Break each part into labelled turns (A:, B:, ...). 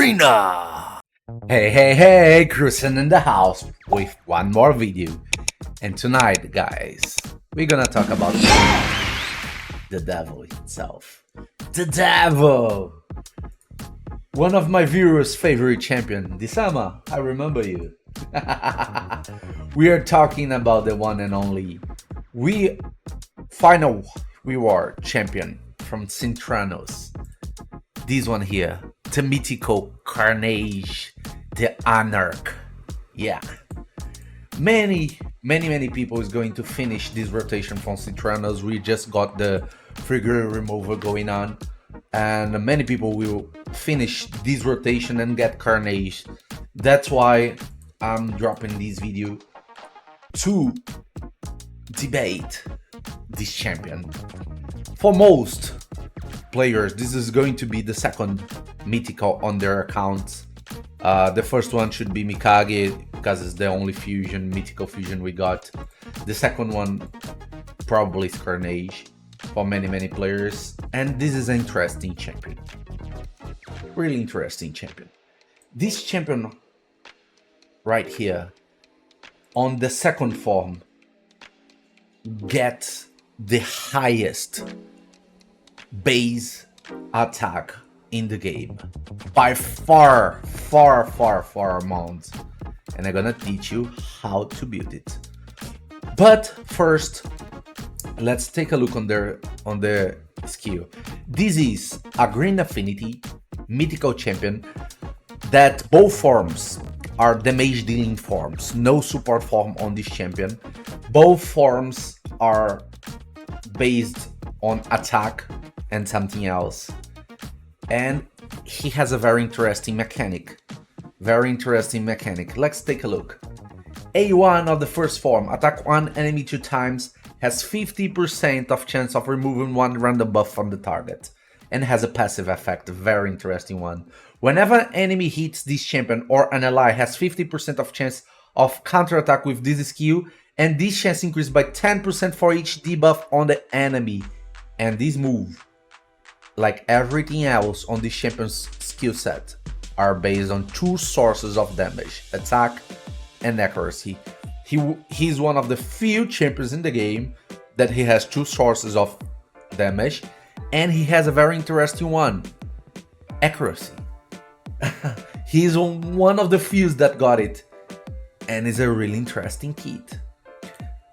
A: Arena! Hey, cruising in the house with one more video. And tonight, guys, we're gonna talk about the devil itself. The devil! One of my viewers' favorite champion, Disama, I remember you. We are talking about the one and only final reward champion from Cintranos. This one here, the mythical Karnage the Anarch. Yeah. Many people is going to finish this rotation from Cintranos. We just got the figure removal going on, and many people will finish this rotation and get Karnage. That's why I'm dropping this video to debate this champion. For most players, this is going to be the second mythical on their accounts. The first one should be Mikage, because it's the only mythical fusion we got. The second one probably is Karnage for many players. And this is an interesting champion. Really interesting champion. This champion right here, on the second form, gets the highest base attack in the game by far amount, and I'm gonna teach you how to build it. But first, let's take a look on the skill. This is a green affinity mythical champion that both forms are damage dealing forms, no support form on this champion. Both forms are based on attack and something else, and he has a very interesting mechanic. Let's take a look. A1 of the first form, attack one enemy 2 times, has 50% of chance of removing one random buff from the target, and has a passive effect, very interesting one. Whenever an enemy hits this champion or an ally, has 50% of chance of counterattack with this skill, and this chance increased by 10% for each debuff on the enemy. And this move, like everything else on this champion's skill set, are based on 2 sources of damage, attack and accuracy. He's one of the few champions in the game that he has 2 sources of damage, and he has a very interesting one, accuracy. He's one of the few that got it, and is a really interesting kit.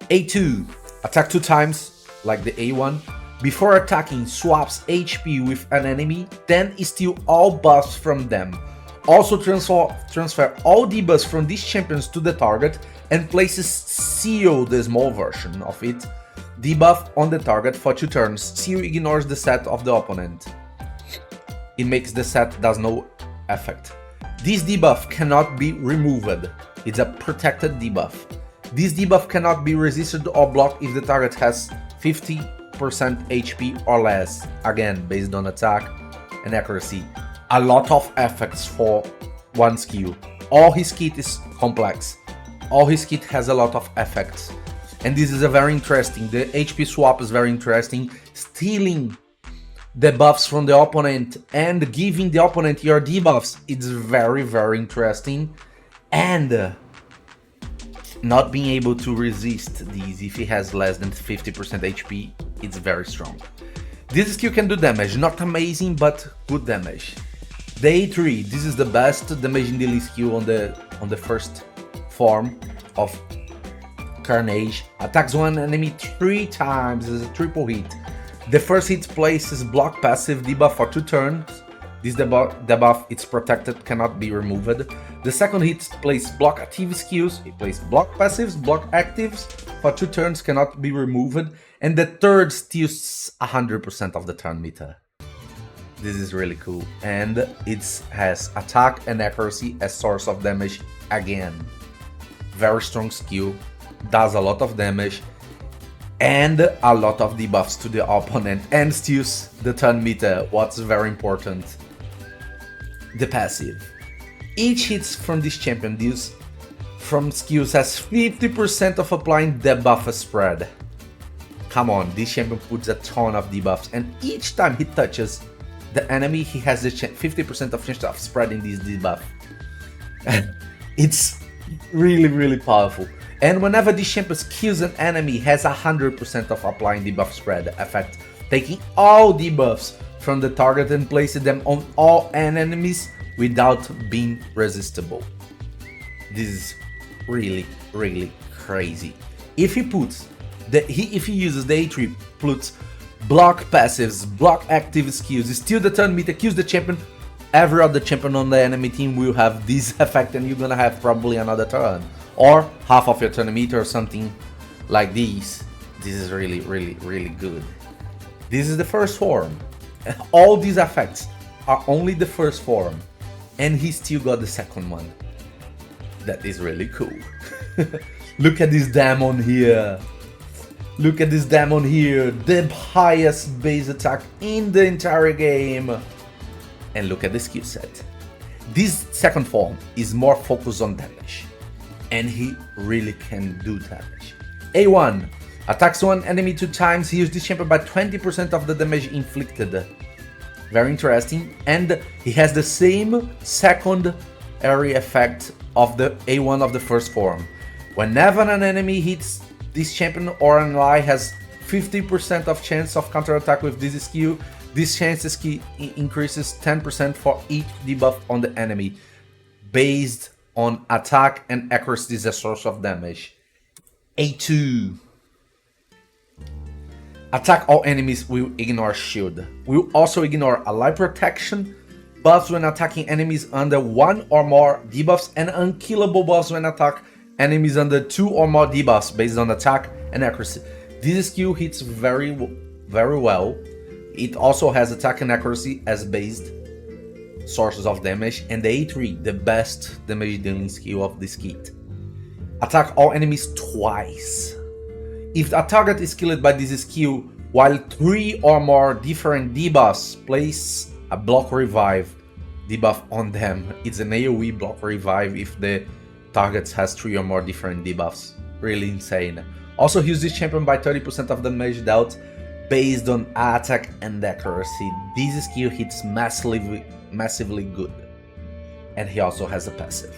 A: A2, attack 2 times, like the A1. Before attacking, swaps HP with an enemy, then steal all buffs from them. Also transfer all debuffs from these champions to the target, and places Seal, the small version of it, debuff on the target for 2 turns. Seal ignores the set of the opponent. It makes the set does no effect. This debuff cannot be removed. It's a protected debuff. This debuff cannot be resisted or blocked if the target has 50% HP or less, again based on attack and accuracy. A lot of effects for one skill. All his kit is complex. All his kit has a lot of effects, and this is a very interesting. The HP swap is very interesting. Stealing the buffs from the opponent and giving the opponent your debuffs, it's very interesting. And not being able to resist these if he has less than 50% HP, it's very strong. This skill can do damage, not amazing, but good damage. The A3, this is the best damage dealing skill on the first form of Karnage. Attacks one enemy 3 times, is a triple hit. The first hit places block passive debuff for 2 turns. This debuff, it's protected, cannot be removed. The second hit plays block active skills. It plays block passives, block actives for 2 turns, cannot be removed. And the third steals 100% of the turn meter. This is really cool. And it has attack and accuracy as source of damage again. Very strong skill, does a lot of damage and a lot of debuffs to the opponent, and steals the turn meter. What's very important, the passive. Each hit from this champion deals from skills has 50% of applying debuff spread. Come on, this champion puts a ton of debuffs, and each time he touches the enemy, he has the 50% of chance of spreading this debuff. It's really powerful. And whenever this champion kills an enemy, has 100% of applying debuff spread effect, taking all debuffs from the target and placing them on all enemies without being resistible. This is really crazy. If he puts if he uses the A3, puts block passives, block active skills, steal the turn meter, kills the champion, every other champion on the enemy team will have this effect, and you're gonna have probably another turn or half of your turn meter or something like this. This is really good. This is the first form. All these effects are only the first form, and he still got the second one. That is really cool. Look at this demon here. Look at this demon here. The highest base attack in the entire game. And look at the skill set. This second form is more focused on damage, and he really can do damage. A1 attacks one enemy 2 times, heals this champion by 20% of the damage inflicted. Very interesting. And he has the same second area effect of the A1 of the first form. Whenever an enemy hits this champion or an ally, has 50% of chance of counterattack with this skill. This chance increases 10% for each debuff on the enemy, based on attack and accuracy as a source of damage. A2. Attack all enemies will ignore shield. Will also ignore ally protection, buffs when attacking enemies under 1 or more debuffs, and unkillable buffs when attack enemies under 2 or more debuffs based on attack and accuracy. This skill hits very well. It also has attack and accuracy as based sources of damage, and the A3, the best damage dealing skill of this kit. Attack all enemies twice. If a target is killed by this skill while 3 or more different debuffs, place a block revive debuff on them. It's an AoE block revive if the target has 3 or more different debuffs. Really insane. Also heals this champion by 30% of damage dealt based on attack and accuracy. This skill hits massively good. And he also has a passive.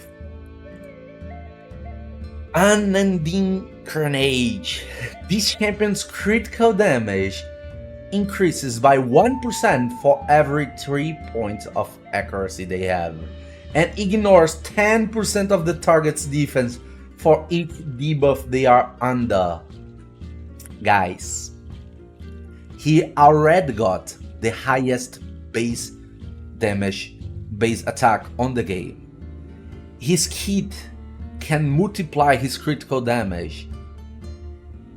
A: Unending Karnage. This champion's critical damage increases by 1% for every 3 points of accuracy they have, and ignores 10% of the target's defense for each debuff they are under. Guys, he already got the highest base damage, base attack on the game. His kit can multiply his critical damage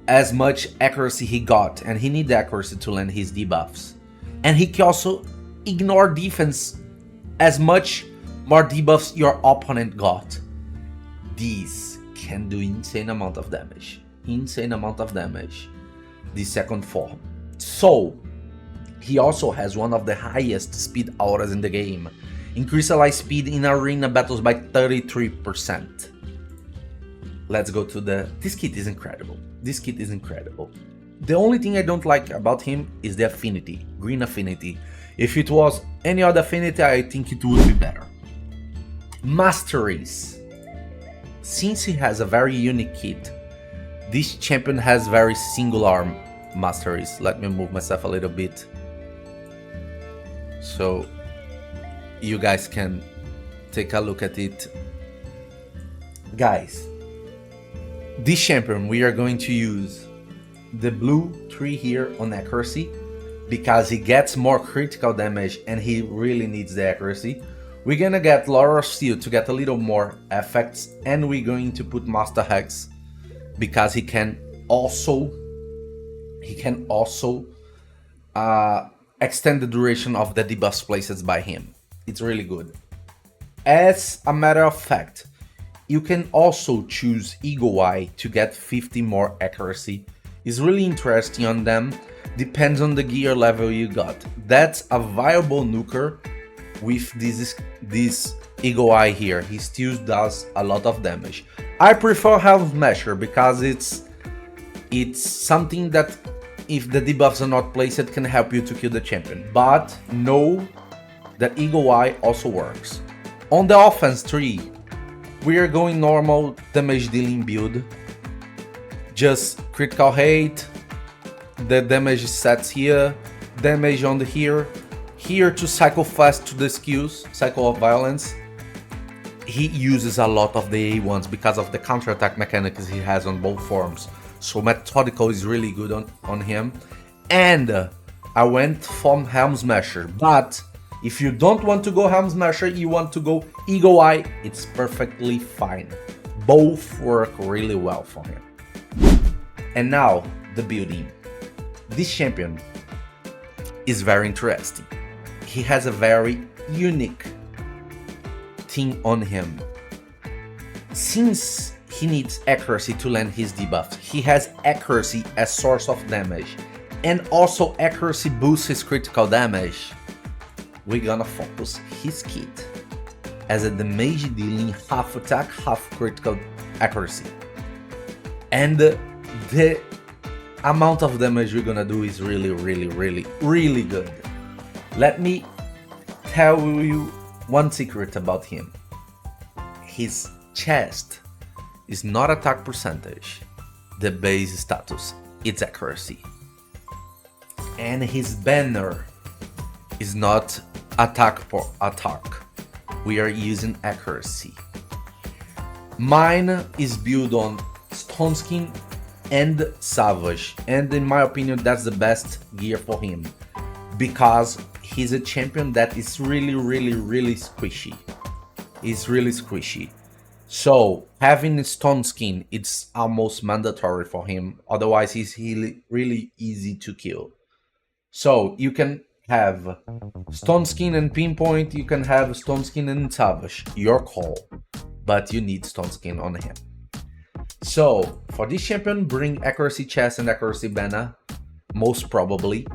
A: as much accuracy he got, and he needs accuracy to land his debuffs. And he can also ignore defense as much more debuffs your opponent got. These can do insane amount of damage. The second form. So he also has one of the highest speed auras in the game. Increase ally speed in arena battles by 33%. Let's go to this kit is incredible. The only thing I don't like about him is the affinity, green affinity. If it was any other affinity, I think it would be better. Masteries. Since he has a very unique kit, this champion has very single arm masteries. Let me move myself a little bit so you guys can take a look at it. Guys, this champion, we are going to use the blue 3 here on accuracy because he gets more critical damage and he really needs the accuracy. We're gonna get Laurel Steel to get a little more effects, and we're going to put Master Hex because he can also extend the duration of the debuffs placed by him. It's really good. As a matter of fact, you can also choose Eagle Eye to get 50 more accuracy. It's really interesting on them. Depends on the gear level you got. That's a viable nuker with this Eagle Eye here. He still does a lot of damage. I prefer Health Measure because it's something that if the debuffs are not placed, it can help you to kill the champion. But know that Eagle Eye also works. On the offense tree, we are going normal damage dealing build. Just critical hate, the damage sets here, damage on the here to cycle fast to the skills, cycle of violence. He uses a lot of the A1s because of the counterattack mechanics he has on both forms. So methodical is really good on him. And I went from Helm Smasher, but if you don't want to go Helm Smasher, you want to go Eagle Eye, it's perfectly fine. Both work really well for him. And now, the building. This champion is very interesting. He has a very unique thing on him. Since he needs accuracy to land his debuffs, he has accuracy as source of damage, and also accuracy boosts his critical damage. We're gonna focus his kit as a damage dealing half attack, half critical accuracy. And the amount of damage we're gonna do is really good. Let me tell you one secret about him. His chest is not attack percentage, the base status, it's accuracy. And his banner is not attack for attack, we are using accuracy. Mine is built on Stone Skin and Savage, and in my opinion that's the best gear for him because he's a champion that is really squishy. He's really squishy. So having Stone Skin, it's almost mandatory for him, otherwise he's really easy to kill. So you can have Stone Skin and Pinpoint, you can have Stone Skin and Savage, your call, but you need Stone Skin on him. So for this champion, bring accuracy chest and accuracy banner, most probably,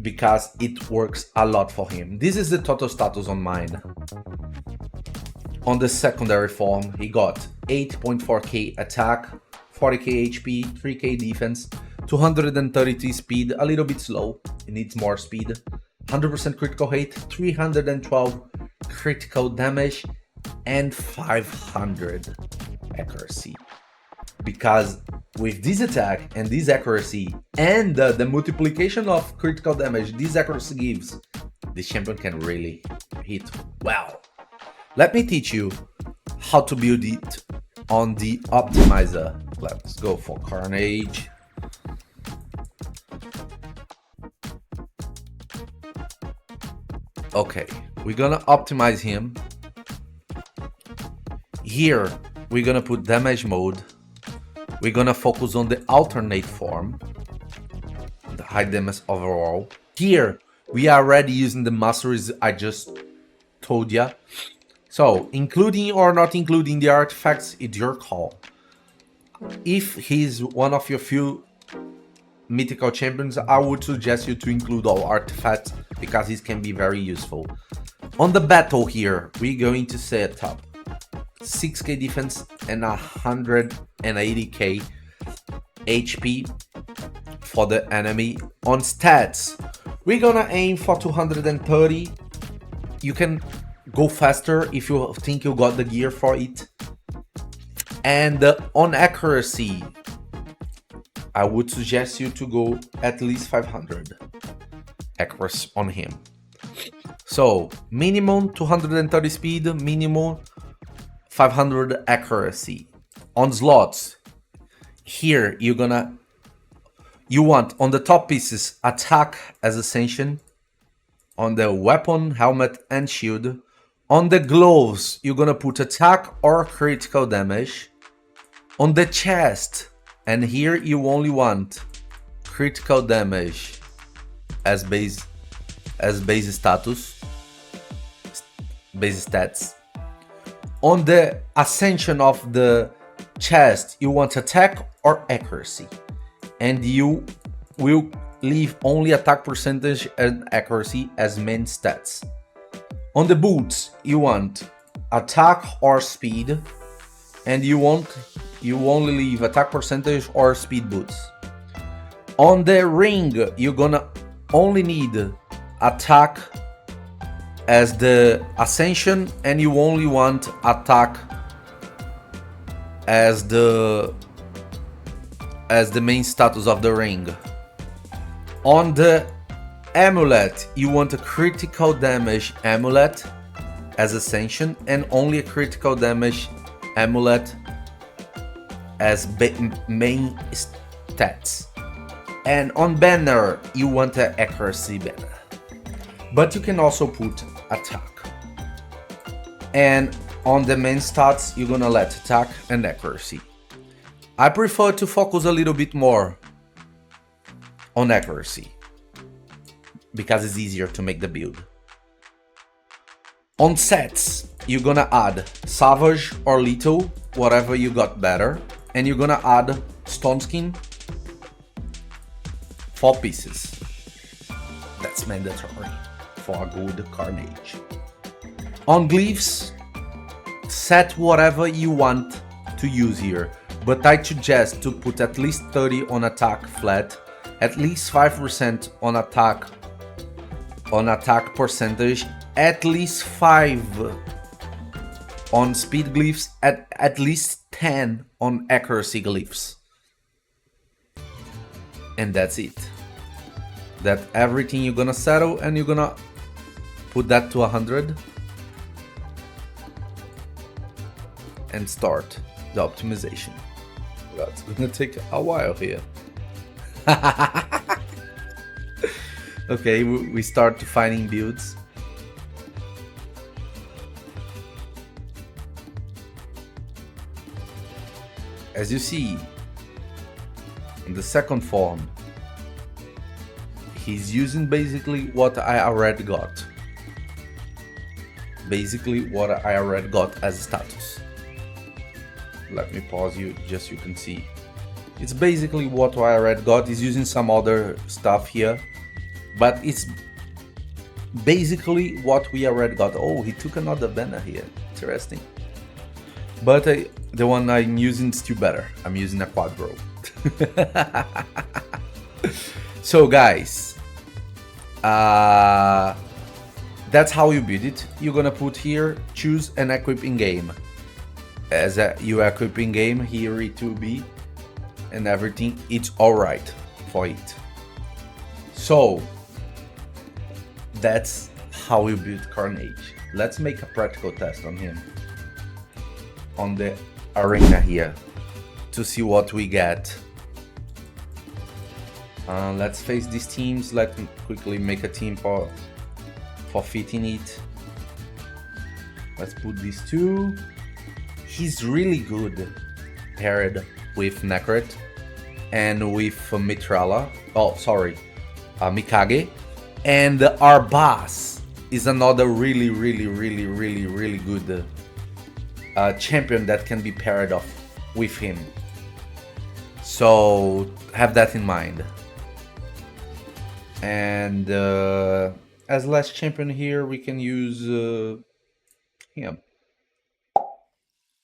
A: because it works a lot for him. This is the total status on mine. On the secondary form, he got 8.4k attack, 40k HP, 3k defense, 232 speed, a little bit slow, it needs more speed, 100% critical hit, 312 critical damage, and 500 accuracy. Because with this attack and this accuracy and the multiplication of critical damage this accuracy gives, this champion can really hit well. Let me teach you how to build it on the optimizer. Let's go for Karnage. Okay, we're gonna optimize him. Here, we're gonna put damage mode. We're gonna focus on the alternate form, the high damage overall. Here, we are already using the Masteries I just told ya. So, including or not including the artifacts, it's your call. If he's one of your few mythical champions, I would suggest you to include all artifacts because these can be very useful. On the battle here, we're going to set up 6k defense and 180k HP for the enemy. On stats, we're gonna aim for 230. You can go faster if you think you got the gear for it. And on accuracy, I would suggest you to go at least 500 accuracy on him. So minimum 230 speed, minimum 500 accuracy. On slots, here you want on the top pieces attack as Ascension, on the weapon, helmet and shield. On the gloves, you're gonna put attack or critical damage. On the chest, and here you only want critical damage as base status, base stats. On the ascension of the chest, you want attack or accuracy, and you will leave only attack percentage and accuracy as main stats. On the boots, you want attack or speed, and you only leave attack percentage or speed boots. On the ring, you're gonna only need attack as the ascension, and you only want attack as the main status of the ring. On the amulet, you want a critical damage amulet as ascension, and only a critical damage amulet as main stats. And on banner, you want an accuracy banner, but you can also put attack. And on the main stats, you're gonna let attack and accuracy. I prefer to focus a little bit more on accuracy because it's easier to make the build. On sets, you're gonna add Savage or Lethal, whatever you got better, and you're gonna add Stone Skin, 4 pieces. That's mandatory for a good Karnage. On glyphs, set whatever you want to use here, but I suggest to put at least 30 on attack flat, at least 5% on attack percentage, at least 5 on speed glyphs, at least 10 on accuracy glyphs. And that's it. That everything you're gonna settle, and you're gonna put that to 100 and start the optimization. That's gonna take a while here. Okay, we start defining builds. As you see, in the second form, he's using basically what I already got. Basically what I already got as a status. Let me pause you, just so you can see. It's basically what I already got. He's using some other stuff here, but it's basically what we already got. Oh, he took another banner here. Interesting. But the one I'm using is still better. I'm using a Quadro. So guys, that's how you build it. You're gonna put here, choose and equip in game. As you equip in game, here it will be, and everything, it's alright for it. So that's how you build Karnage. Let's make a practical test on him on the arena here to see what we get. Let's face these teams. Let me quickly make a team for fitting it. Let's put these two. He's really good paired with Necret and with Mitrala. Oh, sorry, Mikage. And our boss is another really good champion that can be paired off with him. So have that in mind. And as last champion here, we can use him.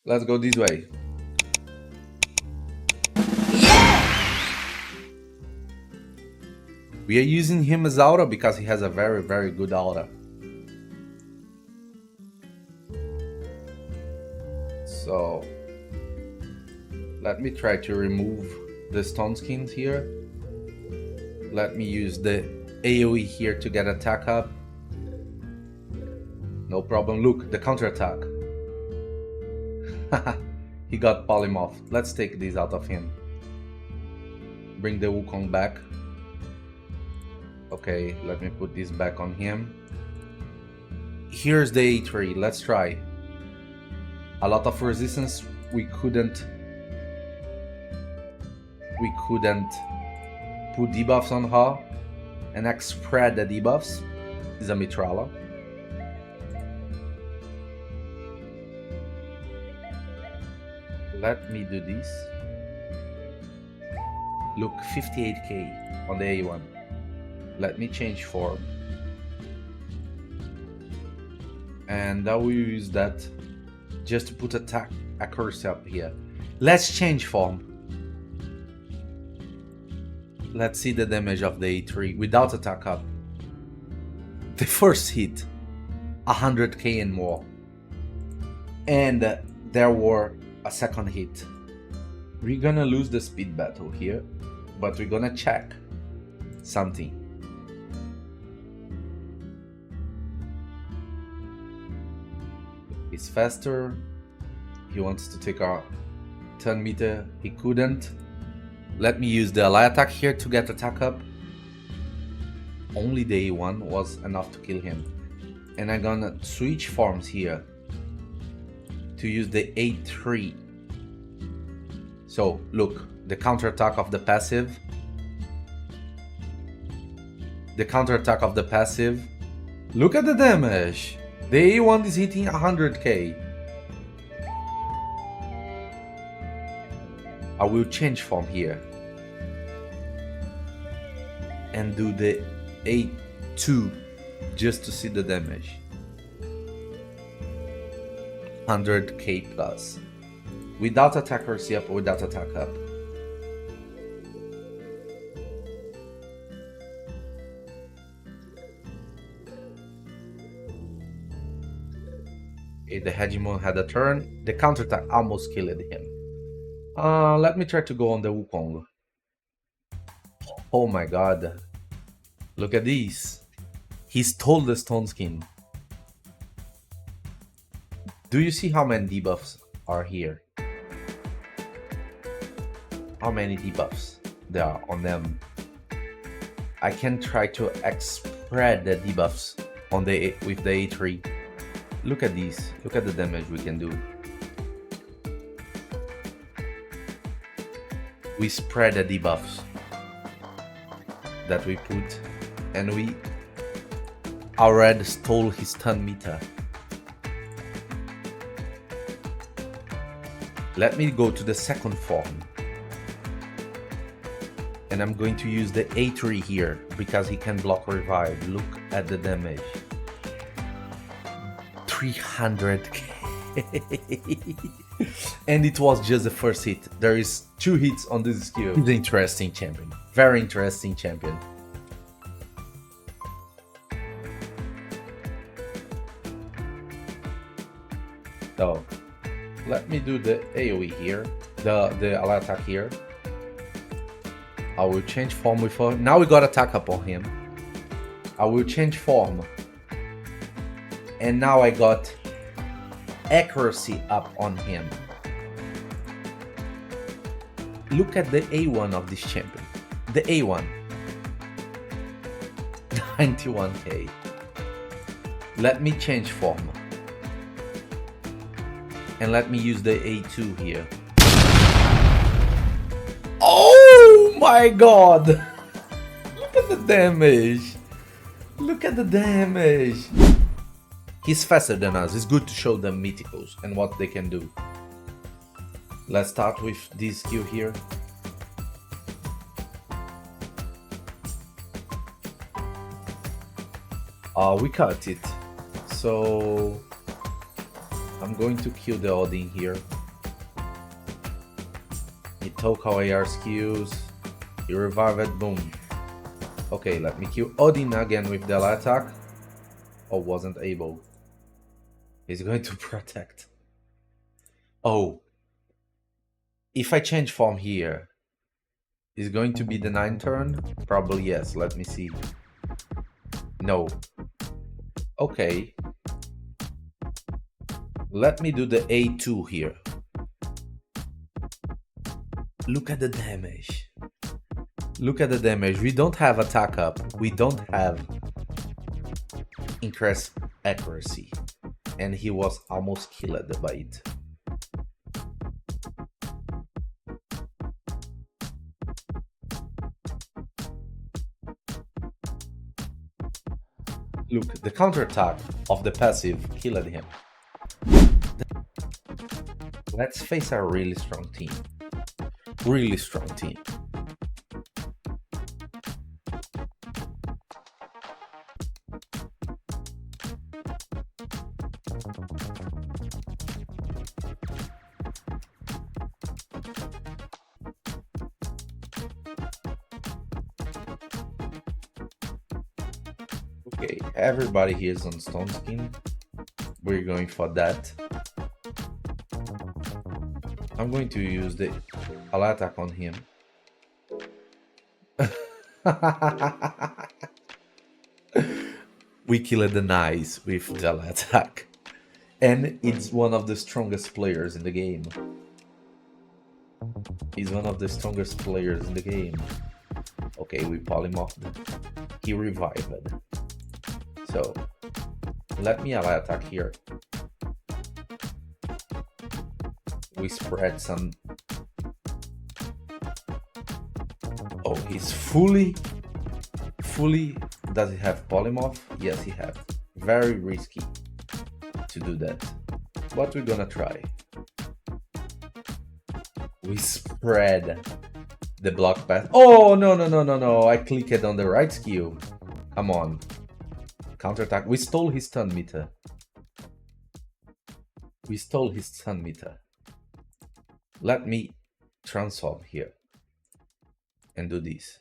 A: Let's go this way. We are using him as aura because he has a very good aura. So let me try to remove the stone skins here. Let me use the AoE here to get attack up. No problem. Look, the counter attack. He got polymorph. Let's take this out of him. Bring the Wukong back. Okay, let me put this back on him. Here's the A3. Let's try. A lot of resistance. We couldn't put debuffs on her and spread the debuffs. Is a Mitrala. Let me do this. Look, 58k on the A1. Let me change form. And I will use that just to put attack accuracy up here. Let's change form. Let's see the damage of the A3 without attack up. The first hit, 100k and more. And there were a second hit. We're gonna lose the speed battle here, but we're gonna check something. He's faster. He wants to take our turn meter. He couldn't. Let me use the ally attack here to get attack up. Only the A1 was enough to kill him. And I'm gonna switch forms here to use the A3. So look, the counterattack of the passive. The counterattack of the passive. Look at the damage. The A1 is hitting 100k. I will change form here and do the A2 just to see the damage. 100k plus. Without attack accuracy up, without attack up. The hegemon had a turn. The counterattack almost killed him. Let me try to go on the Wukong. Oh my god. Look at this. He stole the stone skin. Do you see how many debuffs are here? How many debuffs there are on them? I can try to spread the debuffs on the with the A3. Look at these. Look at the damage we can do. We spread the debuffs that we put, and we already stole his turn meter. Let me go to the second form, and I'm going to use the A3 here because he can block revive. Look at the damage. 300k. And it was just the first hit. There is 2 hits on this skill. He's an interesting champion. Very interesting champion. So let me do the AoE here, the ally attack here. I will change form with her. Now we got attack up on him. I will change form. And now I got accuracy up on him. Look at the A1 of this champion. The A1. 91k. Let me change form. And let me use the A2 here. Oh my god! Look at the damage. Look at the damage. He's faster than us. It's good to show them mythicals and what they can do. Let's start with this skill here. We cut it. So I'm going to kill the Odin here. He took away our skills. He revived, boom. Okay, let me kill Odin again with the attack. Oh, wasn't able. He's going to protect. Oh. If I change form here, is going to be the 9th turn? Probably yes. Let me see. No. Okay. Let me do the A2 here. Look at the damage. Look at the damage. We don't have attack up. We don't have increased accuracy. And he was almost killed by it. Look, the counterattack of the passive killed him. Let's face a really strong team. Really strong team. Okay, everybody here is on stone skin. We're going for that. I'm going to use the I'll attack on him. We killed the nice with the attack. And it's one of the strongest players in the game. He's one of the strongest players in the game. Okay, we polymorphed. He revived. So, let me attack here. We spread some... Oh, he's fully... Does he have polymorph? Yes, he has. Very risky to do that. But we're gonna try. We spread the block path. Oh, no. I clicked on the right skill. Come on. Counterattack. We stole his stun meter. Let me transform here and do this.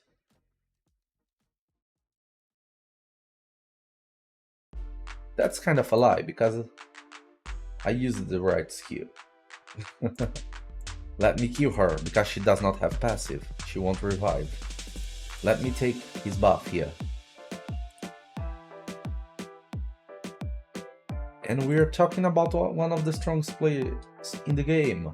A: That's kind of a lie because I used the right skill. Let me kill her because she does not have passive. She won't revive. Let me take his buff here. And we're talking about one of the strongest players in the game.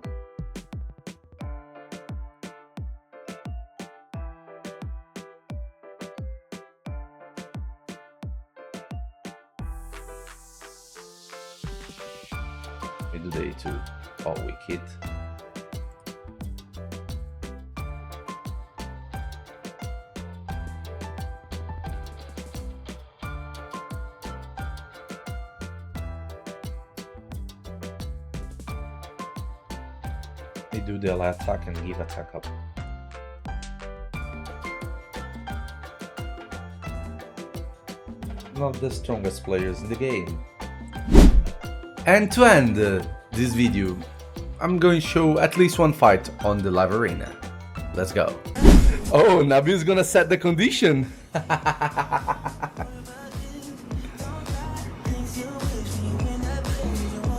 A: We do the A2. Oh, we hit. We do the attack and give attack up. One of the strongest players in the game. And to end this video, I'm going to show at least one fight on the live arena. Let's go. Oh, Nabil's gonna set the condition.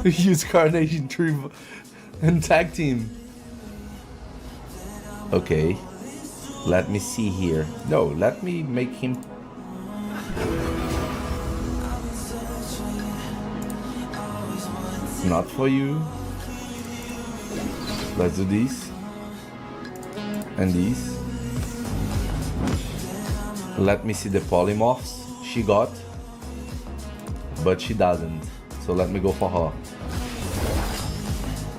A: Use Karnage and tag team. Okay, let me see here. No, let me make him. Not for you. Let's do this and this. Let me see the polymorphs she got, but she doesn't. So let me go for her.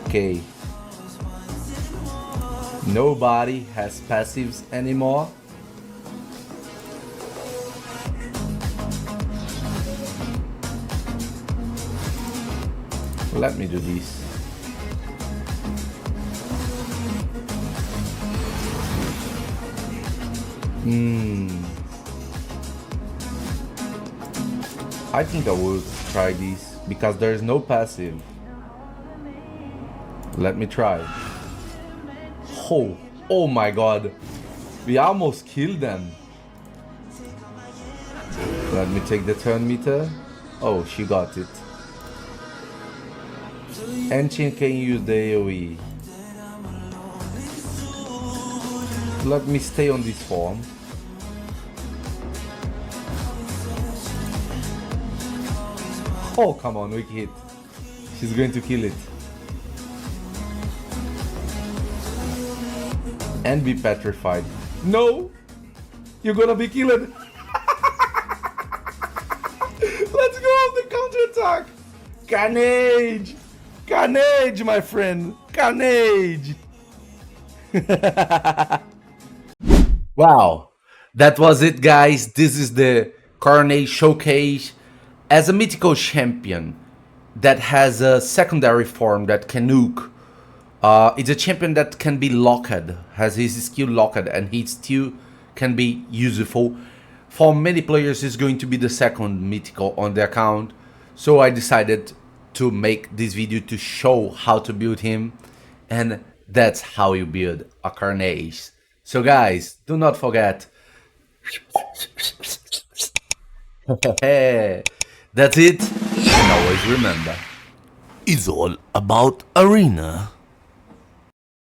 A: Okay. Nobody has passives anymore. Let me do this. I think I will try this because there is no passive. Let me try. Oh my god. We almost killed them. Let me take the turn meter. Oh, she got it. And she can use the AoE. Let me stay on this form. Oh, come on, weak hit. She's going to kill it. And be petrified. No! You're gonna be killed! Let's go on the counterattack! Carnage! Carnage, my friend! Carnage! Wow, that was it, guys. This is the Karnage showcase as a mythical champion that has a secondary form that can nuke. It's a champion that can be locked, has his skill locked, and he still can be useful. For many players, it's going to be the second mythical on the account. So I decided to make this video to show how to build him, and that's how you build a Karnage. So guys, do not forget That's it. And always remember,
B: It's all about arena.